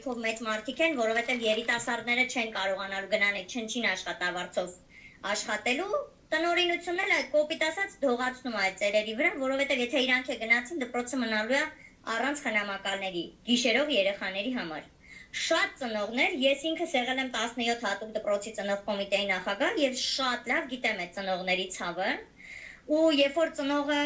տարիքով մեծ մարդիկ են, որովհետև երիտասարդները չեն կարողանալու գնան այդ չնչին աշխատավարձով աշխատելու, տնօրինությունն էլ կոպիտ ասած դողացնում է այդ ծերերի վրա, որովհետև եթե իրանք է գնացին դպրոցը մնալու է առանց խնամակալների, գիշերով երեխաների համար։ Շատ ծնողներ, ես ինքս եղել եմ 17 հատուկ դպրոցի ծնող կոմիտեի նախագահ եւ շատ լավ գիտեմ այդ ծնողների ցավը, ու երբ որ ծնողը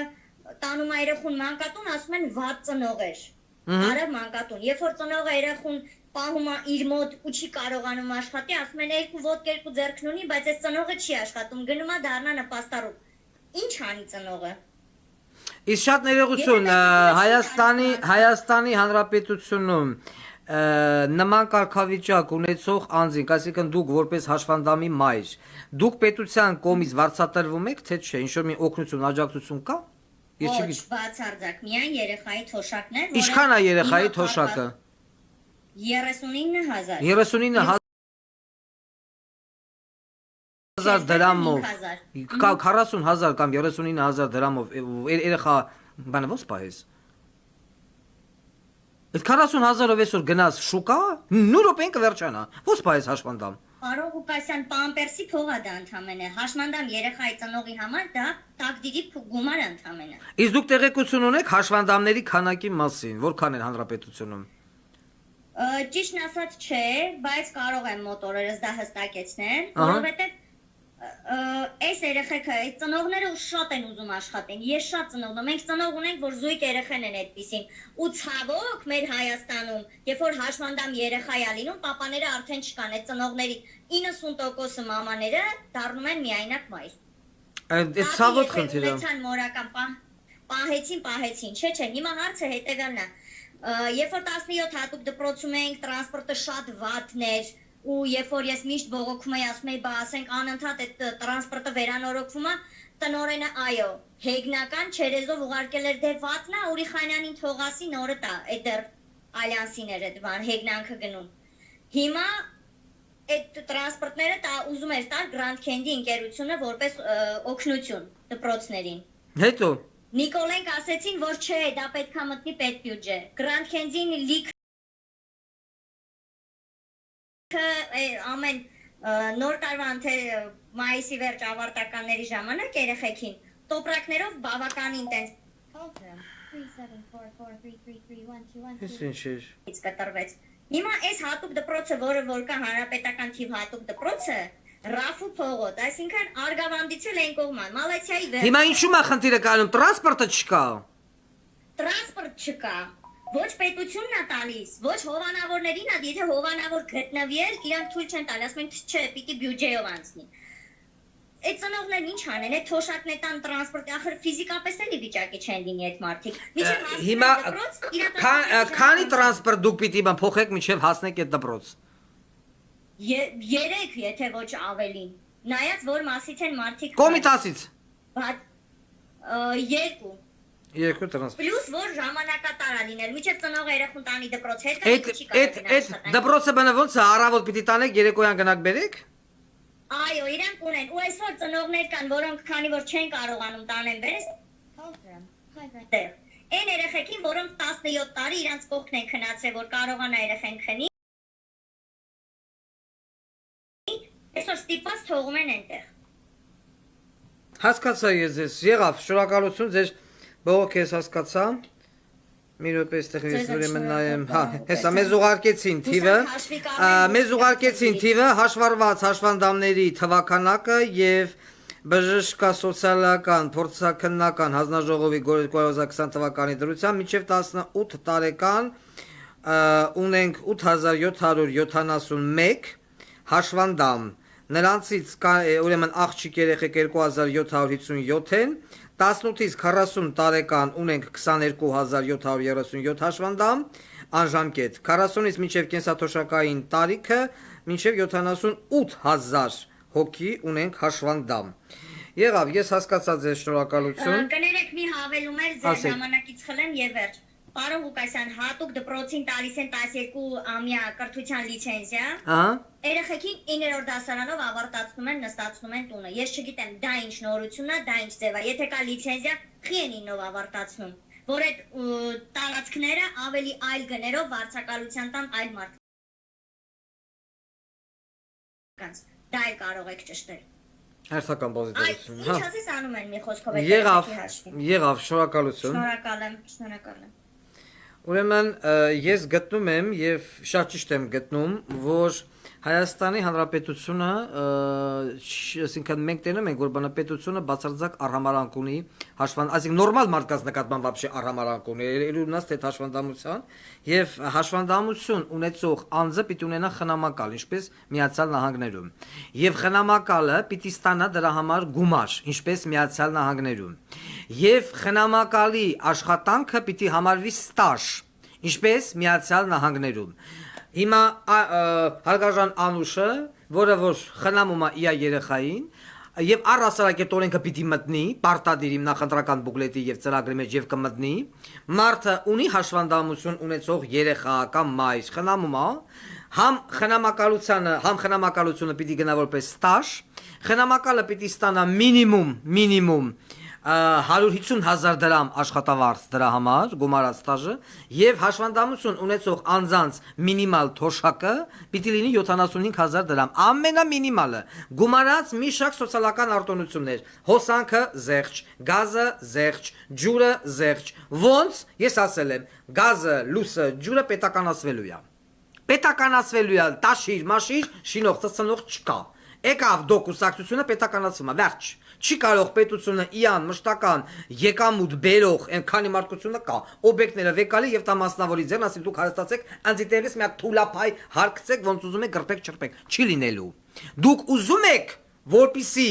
տանում է երեխուն մանկատուն, ասում են վատ ծնող էր։ Արավ մանկատուն։ Երբ որ ծնողը երեխուն պահում է իր մոտ ու չի կարողանում աշխատի, ասում են երկու ոտք երկու ձեռքն ունի, բայց այս ծնողը չի աշխատում, գնում է դառնա նպաստառու։ Ինչ անի ծնողը։ Իսկ շատ ներողություն, Հայաստանի Հանրապետությունում նման կարգավիճակ ունեցող անձինք, այսինքն դուք որպես հաշվանդամի մայր, դուք պետության կողմից վարձատրվում եք, թե չէ, ինչ-որ մի օգնություն, աջակցություն կա։ Ոչ, բացարձակ, միայն երեխայի թոշակն է։ Ինչքան է երեխայի թոշակը։ 39,000։ 39,000 դրամով, 40,000 կամ 39,000 դրամով երեխա բանը ո՞նց պահես։ Այդ 40,000-ով այսօր գնաս շուկա, նույն րոպեին կվերջանա։ Ո՞նց պահես հաշվանդամ։ Պարոն Ղուկասյան, պամպերսի փող է դա ընդամենը։ Հաշվանդամ երեխայի ծնողի համար դա տակդիրի գումար է ընդամենը։ Իսկ դուք տեղեկություն ունեք հաշվանդամների քանակի մասին, որքան են հանրապետությունում։ Ճիշտն ասած չէ, բայց կարող եմ մոտ օրերս դա հստակեցնել, որովհետև այս երեխեքը, այս ծնողները շատ են ուզում աշխատեն, ես շատ ծնողն եմ, մենք ծնող ունենք, որ զույգ երեխեն են այդպիսին, ու ցավոք մեր Հայաստանում, երբ որ հաշվանդամ երեխա է լինում, պապաները արդեն չկան, այդ ծնողների 90%-ը մամաները դառնում են միայնակ մայր։ Այդ ցավոտ խնդիրը։ Մորական պահեցին, չէ, հիմա հարցը հետևյալն է, երբ որ 17 հատուկ դպրոցում էինք, տրանսպորտը շատ վատն էր, ու երբ որ ես միշտ բողոքում էի, ասում էի, բա ասենք անընդհատ այդ տրանսպորտը վերանորոգվում է, տնօրենը այո, հեգնական չերեզով ուղարկել էր դե վատնա, Ուրիխանյանին թողասի նորը տա, այդ դեռ ալյանսիներ այդ բան, հեգնանքը գնում։ Հիմա այդ տրանսպորտները ուզում էր տալ Grand Candy ընկերությունը որպես օգնություն դպրոցներին։ Հետո Նիկոլենք ասեցին, որ չէ, դա պետք է մտնի պետբյուջե։ Grand Candy-ին լիք ամեն նոր տարվա մայիսի վերջ ավարտականների ժամանակ երեխեքին տոպրակներով բավականին տենց կտրվեց։ Հիմա այս հատուկ դպրոցը, որը որ կա հանրապետական թիվ հատուկ դպրոցը, Ռաֆու փողոց, այսինքն Արգավանդից էլ են կողման, Մալեցիայի վերջ։ Հիմա ինչու՞մ է խնդիրը կայանում, տրանսպորտը չկա։ Տրանսպորտ չկա։ Ոչ պետությունն է տալիս, ոչ հովանավորներին է, եթե հովանավոր գտնվի էլ, իրանք թույլ չեն տալի, ասում են չէ, պիտի բյուջեով անցնի։ Այդ ծնողներն ինչ անեն, այդ թոշակն է տան տրանսպորտի, ախր ֆիզիկապես էլի վիճակի չեն լինի այդ մարդիկ։ Հիմա քանի տրանսպորտ դուք պիտի փոխեք մինչև հասնեք այդ դպրոց։ 3, եթե ոչ ավելին։ Նայած որ մասից են մարդիկ։ Կոմիտասից։ 2 Երկու տրանսպորտ։ Պլյուս որ ժամանակատար է լինել, միջև ծնողը երեխուն տանի դպրոց հետ Այդ դպրոցը բանը ոնց է, առավոտ պիտի տանեք, երեկոյան գնաք բերեք։ Այո, իրանք ունեն, ու այսօր ծնողներ կան, որոնք քանի որ չեն կարողանում տանեն բերես, այն երեխեքին, որոնք 17 տարի իրանց կողքն են քնացրել, որ կարողանա երեխեն քնի, այսօր ստիպված թողում են այնտեղ։ Հասկացա ես ձեզ, եղավ, շնորհակալություն ձեզ բողոք ես հասկացա։ Մի րոպե այստեղ ես ուրեմն նայեմ, հեսա մեզ ուղարկեցին թիվը, հաշվառված հաշվանդամների թվականակը եւ բժշկա սոցիալական փորձաքննական հանձնաժողովի 2020 թվականի դրությամբ մինչև 18 տարեկան ունենք 8771 հաշվանդամ, նրանցից ուրեմն աղջիկ երեխեք 2757 են, 18-ից 40 տարեկան ունենք 22737 հաշվանդամ, անժամկետ, 40-ից մինչև կենսաթոշակային տարիքը մինչև 78000 հոգի ունենք հաշվանդամ։ Եղավ, ես հասկացա ձեզ, շնորհակալություն։ Կներեք մի հավելում էլ ձեր ժամանակից խլեմ եւ վերջ։ Պարոն Ղուկասյան, հատուկ դպրոցին տալիս են 12-ամյա կրթության լիցենզիա։ Երեխեքին 9-րդ դասարանով ավարտացնում են, նստացնում են տունը։ Ես չգիտեմ դա ինչ նորություն է, դա ինչ ձև է։ Եթե կա լիցենզիա, խի են 9-ով ավարտացնում, որ այդ տարածքները ավելի այլ գներով վարձակալության տան այլ մարդ կանց։ Դա էլ կարող եք ճշտել։ Հերթական Այդ բազիտարություն, ինչ հա։ ասես անում են մի խոսքով Եղավ, շնորհակալություն։ Շնորհակալ եմ։ Ուրեմն ես գտնում եմ եւ շատ ճիշտ եմ գտնում, որ Հայաստանի Հանրապետությունը, այսինքն մենք տենում ենք, որ բանապետությունը բացարձակ արհամարանք ունի, այսինքն նորմալ մարդկանց նկատմամբ вообще արհամարանք ունի, ելունած թե հաշվանդամության եւ հաշվանդամություն ունեցող անձը պիտի ունենա խնամակալ, ինչպես Միացյալ Նահանգներում։ Եվ խնամակալը պիտի ստանա դրա համար գումար, ինչպես Միացյալ Նահանգներում։ Եվ խնամակալի աշխատանքը պիտի համարվի ստաժ, ինչպես Միացյալ Նահանգներում։ Հիմա հարգարժան Անուշը, որը որ խնամում է իր երեխային, եւ առհասարակետ օրենքը պիտի մտնի, պարտադիր իմ նախընտրական բուկլետի եւ ծրագրի մեջ եւ կմտնի, մարդը ունի հաշվանդամություն ունեցող երեխա կամ մայր, խնամում է, համ խնամակալությունը պիտի գնա որպես ստաժ, խնամակալը պիտի ստանա մինիմում 150,000 դրամ աշխատավարձ դրա համար, գումարած ստաժը, եւ հաշվանդամություն ունեցող անձանց մինիմալ թոշակը պիտի լինի 75,000 դրամ, ամենամինիմալը, գումարած մի շարք սոցիալական արտոնություններ, հոսանքը զեղչ, գազը զեղչ, ջուրը զեղչ, ոնց ես ասել եմ, գազը, լույսը, ջուրը պետականացվելու է, տաշիր, մաշիր, շինող, ծծնող չկա, եկավ դոկուսակցությունը պետականացվում է, վերջ, չի կարող պետությունը իան մշտական եկամուտ բերող այնքանի մարդկությունը կա, օբյեկտները վեկալի եւ տա մասնավորի ձեռն ասի դուք հարստացեք, անձիտերից մի հատ թուլափայ հարկցեք, ոնց ուզում եք գրպեք չրպեք, չի լինելու։ Դուք ուզում եք, որպիսի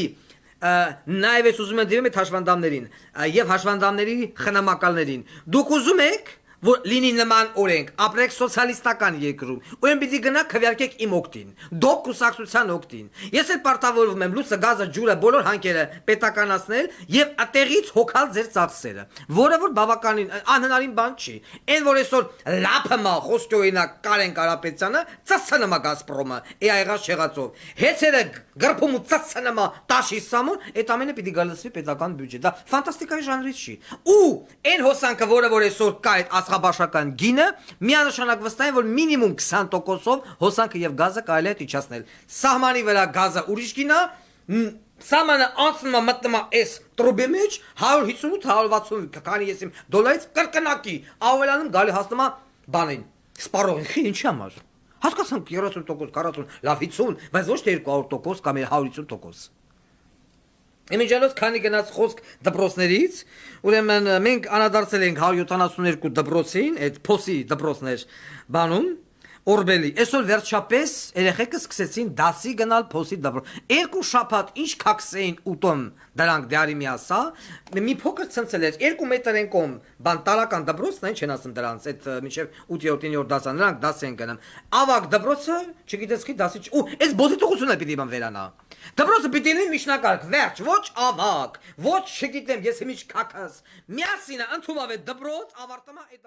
նաեւ ես ուզում եմ դիմեմ այդ հաշվանդամներին եւ հաշվանդամների խնամակալներին, դուք ուզում եք որ լինի նման օրենք, ապրեք սոցիալիստական երկրում, ու են պիտի գնա քվյարկեք իմ օգտին, դոք կուսակցության օգտին։ Ես էլ պարտավորվում եմ լույսը, գազը, ջուրը, բոլոր հանքերը պետականացնել եւ ատեղից հոգալ ձեր ծախսերը, որը որ բավականին անհնարին բան չի։ Այն որ այսօր լափը մա խոսքի օրինակ Կարեն Կարապետյանը ծծնմա Գազպրոմը, եղած չեղածով, հեծերը գրփում ու ծծնմա տաշի սամոն, այդ ամենը պիտի գալսվի պետական բյուջե։ Դա ֆանտաստիկայի ժանրից չի։ Ու այն հոսանքը, որը որ այսօր կա այդ բաշական գինը միանշանակ վստահ են որ մինիմում 20%-ով հոսանքը եւ գազը կարելի է իջացնել։ Սահմանի վրա գազը ուրիշ գինա, սահմանը անցնում է մտնում է այս տրուբի մեջ 158-160 քանի ես իմ դոլարից կրկնակի ավելանում գալի հասնում է բանին։ Սպառողին ինչի համար։ Հասկացանք 30%, 40, լավ 50, բայց ոչ թե 200% կամ 150%։ Իմիջիալոց քանի գնաց խոսք դպրոցներից, ուրեմն մենք անդրադարձել ենք 172 դպրոցին, այդ փոսի դպրոցներ բանում, Օրբելի, այսօր վերջապես երեխեքը սկսեցին դասի գնալ փոսի դպրոց։ Երկու շաբաթ ինչ քաքսեին ուտում դրանք դարի միասա, մի փոքր ցնցել էր 2 մետր են կողմ, բան տարական դպրոցն են չեն ասում դրանց, այդ մինչև 8-9 դասան, նրանք դաս են գնում։ Ավակ դպրոցը, չգիտես քի դասի, ու այս բոզիտողությունը պիտի բան վերանա։ Դպրոցը պիտի լինի միջնակարգ, վերջ, ոչ ավակ, ոչ չգիտեմ, ես իմիջ քաքս։ Միասին ընդունավ է դպրոց, ավարտում է այդ